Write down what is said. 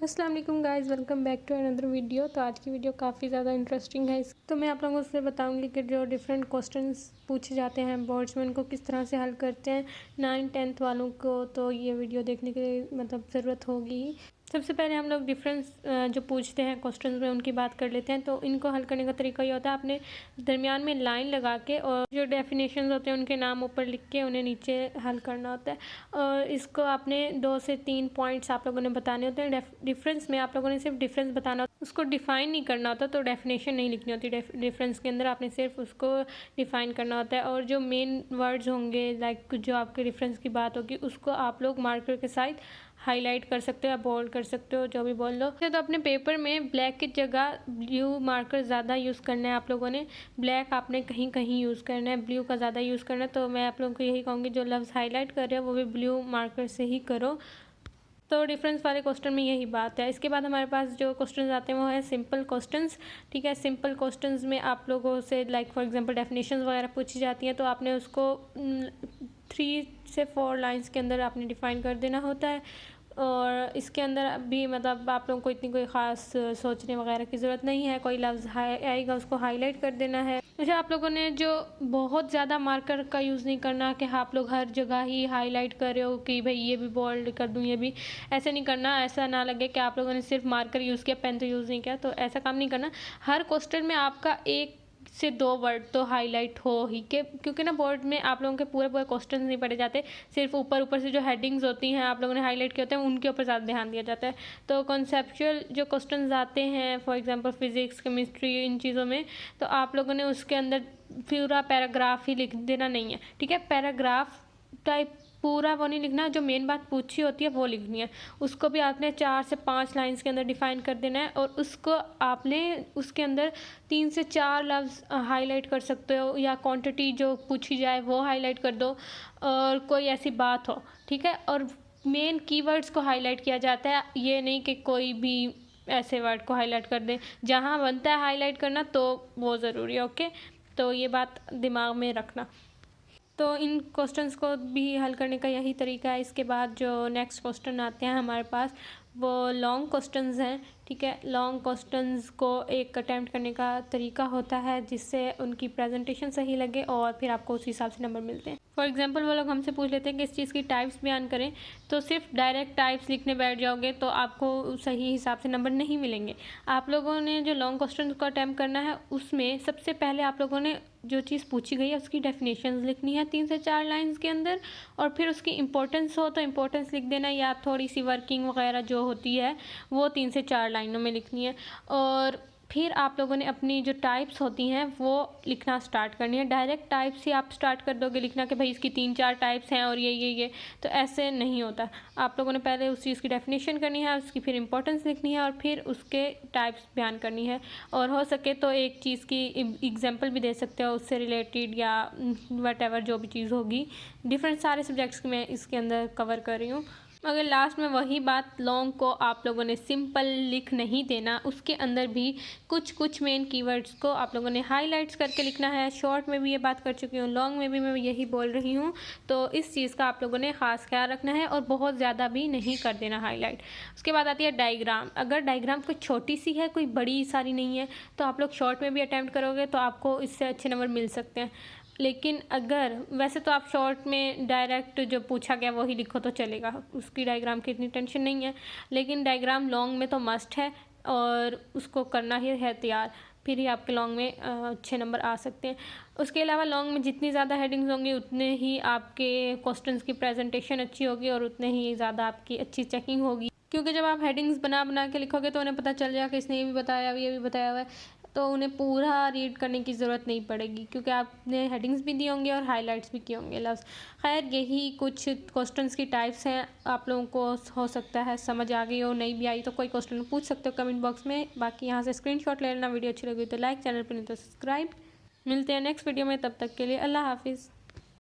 अस्सलाम वालेकुम guys, welcome back to another video. तो आज की वीडियो काफ़ी ज़्यादा इंटरेस्टिंग है। तो मैं आप लोगों से बताऊंगी कि जो डिफरेंट क्वेश्चंस पूछे जाते हैं बोर्ड्स में उनको किस तरह से हल करते हैं 9th-10th वालों को। तो ये वीडियो देखने के लिए ज़रूरत होगी। सबसे पहले हम लोग डिफरेंस जो पूछते हैं क्वेश्चन में उनकी बात कर लेते हैं। तो इनको हल करने का तरीका ये होता है, आपने दरमियान में लाइन लगा के और जो डेफिनेशंस होते हैं उनके नाम ऊपर लिख के उन्हें नीचे हल करना होता है। और इसको आपने 2 से 3 पॉइंट्स आप लोगों ने बताने होते हैं। डिफरेंस में आप लोगों ने सिर्फ डिफरेंस बताना होता है, उसको डिफ़ाइन नहीं करना होता। तो डेफिनेशन नहीं लिखनी होती डिफरेंस के अंदर, आपने सिर्फ उसको डिफ़ाइन करना होता है। और जो मेन वर्ड्स होंगे लाइक जो आपके डिफरेंस की बात होगी उसको आप लोग मार्कर के साथ हाईलाइट कर सकते हो या बोल्ड कर सकते हो, जो भी बोल लो। तो अपने पेपर में ब्लैक की जगह ब्लू मार्कर ज़्यादा यूज़ करना है आप लोगों ने। ब्लैक आपने कहीं कहीं यूज़ करना है, ब्लू का ज़्यादा यूज़ करना है। तो मैं आप लोगों को यही कहूँगी जो लफ्ज़ हाईलाइट कर रहे हो वो भी ब्लू मार्कर से ही करो। तो डिफरेंस वाले क्वेश्चन में यही बात है। इसके बाद हमारे पास जो क्वेश्चंस आते हैं वो है सिंपल क्वेश्चंस। ठीक है, सिंपल क्वेश्चंस में आप लोगों से लाइक फॉर एग्जांपल डेफिनेशंस वगैरह पूछी जाती हैं, तो आपने उसको 3 से 4 लाइंस के अंदर आपने डिफ़ाइन कर देना होता है। और इसके अंदर भी आप लोगों को इतनी कोई ख़ास सोचने वगैरह की ज़रूरत नहीं है। कोई लफ्ज़ आएगा उसको हाईलाइट कर देना है। अच्छा, आप लोगों ने जो बहुत ज़्यादा मार्कर का यूज़ नहीं करना कि आप लोग हर जगह ही हाईलाइट कर रहे हो कि भाई ये भी बोल्ड कर दूँ, ये भी ऐसे नहीं करना। ऐसा ना लगे कि आप लोगों ने सिर्फ मार्कर यूज़ किया, पेन तो यूज़ नहीं किया। तो ऐसा काम नहीं करना। हर क्वेश्चन में आपका 1 से 2 वर्ड तो हाईलाइट हो ही के, क्योंकि ना बोर्ड में आप लोगों के पूरे क्वेश्चन नहीं पढ़े जाते, सिर्फ ऊपर से जो हेडिंग्स होती हैं आप लोगों ने हाईलाइट किए होते हैं उनके ऊपर ज़्यादा ध्यान दिया जाता है। तो कॉन्सेप्चुअल जो क्वेश्चंस आते हैं फॉर एग्जांपल फिजिक्स, केमिस्ट्री, इन चीज़ों में, तो आप लोगों ने उसके अंदर पूरा पैराग्राफ ही लिख देना नहीं है। ठीक है, पैराग्राफ टाइप पूरा वो नहीं लिखना, जो मेन बात पूछी होती है वो लिखनी है। उसको भी आपने 4 से 5 लाइंस के अंदर डिफ़ाइन कर देना है। और उसको आपने उसके अंदर 3 से 4 लफ्ज़ हाईलाइट कर सकते हो, या क्वांटिटी जो पूछी जाए वो हाईलाइट कर दो, और कोई ऐसी बात हो। ठीक है, और मेन कीवर्ड्स को हाईलाइट किया जाता है, ये नहीं कि कोई भी ऐसे वर्ड को हाईलाइट कर दें। जहाँ बनता है हाईलाइट करना तो वो ज़रूरी है। ओके, तो ये बात दिमाग में रखना। तो इन क्वेश्चंस को भी हल करने का यही तरीका है। इसके बाद जो नेक्स्ट क्वेश्चन आते हैं हमारे पास वो लॉन्ग क्वेश्चंस हैं। ठीक है, लॉन्ग क्वेश्चंस को एक अटैम्प्ट करने का तरीका होता है जिससे उनकी प्रेजेंटेशन सही लगे और फिर आपको उस हिसाब से नंबर मिलते हैं। फॉर एग्जांपल वो लोग हमसे पूछ लेते हैं कि इस चीज़ की टाइप्स बयान करें, तो सिर्फ डायरेक्ट टाइप्स लिखने बैठ जाओगे तो आपको सही हिसाब से नंबर नहीं मिलेंगे। आप लोगों ने जो लॉन्ग क्वेश्चन को अटैम्प्ट करना है उसमें सबसे पहले आप लोगों ने जो चीज़ पूछी गई है उसकी डेफिनेशंस लिखनी है 3 से 4 लाइंस के अंदर, और फिर उसकी इंपॉर्टेंस हो तो इंपॉर्टेंस लिख देना, या थोड़ी सी वर्किंग वगैरह जो होती है वो 3 से 4 लाइनों में लिखनी है। और फिर आप लोगों ने अपनी जो टाइप्स होती हैं वो लिखना स्टार्ट करनी है। डायरेक्ट टाइप्स ही आप स्टार्ट कर दोगे लिखना कि भाई इसकी 3-4 टाइप्स हैं और ये, तो ऐसे नहीं होता। आप लोगों ने पहले उस चीज़ की डेफिनेशन करनी है, उसकी फिर इंपॉर्टेंस लिखनी है और फिर उसके टाइप्स बयान करनी है। और हो सके तो एक चीज़ की एग्जांपल भी दे सकते हो उससे रिलेटेड, या वट जो भी चीज़ होगी। डिफरेंट सारे सब्जेक्ट्स की मैं इसके अंदर कवर कर रही हूँ। मगर लास्ट में वही बात, लॉन्ग को आप लोगों ने सिंपल लिख नहीं देना, उसके अंदर भी कुछ मेन कीवर्ड्स को आप लोगों ने हाईलाइट्स करके लिखना है। शॉर्ट में भी ये बात कर चुकी हूँ, लॉन्ग में भी मैं यही बोल रही हूँ। तो इस चीज़ का आप लोगों ने ख़ास ख्याल रखना है और बहुत ज़्यादा भी नहीं कर देना हाईलाइट। उसके बाद आती है डायग्राम। अगर डायग्राम कोई छोटी सी है, कोई बड़ी सारी नहीं है, तो आप लोग शॉर्ट में भी अटैम्प्ट करोगे तो आपको इससे अच्छे नंबर मिल सकते हैं। लेकिन अगर वैसे तो आप शॉर्ट में डायरेक्ट जो पूछा गया वही लिखो तो चलेगा, उसकी डायग्राम की इतनी टेंशन नहीं है। लेकिन डायग्राम लॉन्ग में तो मस्ट है और उसको करना ही है तैयार, फिर ही आपके लॉन्ग में अच्छे नंबर आ सकते हैं। उसके अलावा लॉन्ग में जितनी ज़्यादा हेडिंग्स होंगी उतने ही आपके क्वेश्चंस की प्रेजेंटेशन अच्छी होगी और उतने ही ज़्यादा आपकी अच्छी चेकिंग होगी। क्योंकि जब आप हेडिंग्स बना के लिखोगे तो उन्हें पता चल जाएगा कि इसने ये भी बताया हुआ है, तो उन्हें पूरा रीड करने की ज़रूरत नहीं पड़ेगी क्योंकि आपने हेडिंग्स भी दी होंगी और हाइलाइट्स भी किए होंगे लफ्ज़। खैर, यही कुछ क्वेश्चंस की टाइप्स हैं। आप लोगों को हो सकता है समझ आ गई हो, नहीं भी आई तो कोई क्वेश्चन पूछ सकते हो कमेंट बॉक्स में। बाकी यहाँ से स्क्रीनशॉट ले लेना। वीडियो अच्छी लगी तो लाइक, चैनल पर नहीं तो सब्सक्राइब। मिलते हैं नेक्स्ट वीडियो में, तब तक के लिए अल्लाह हाफिज़।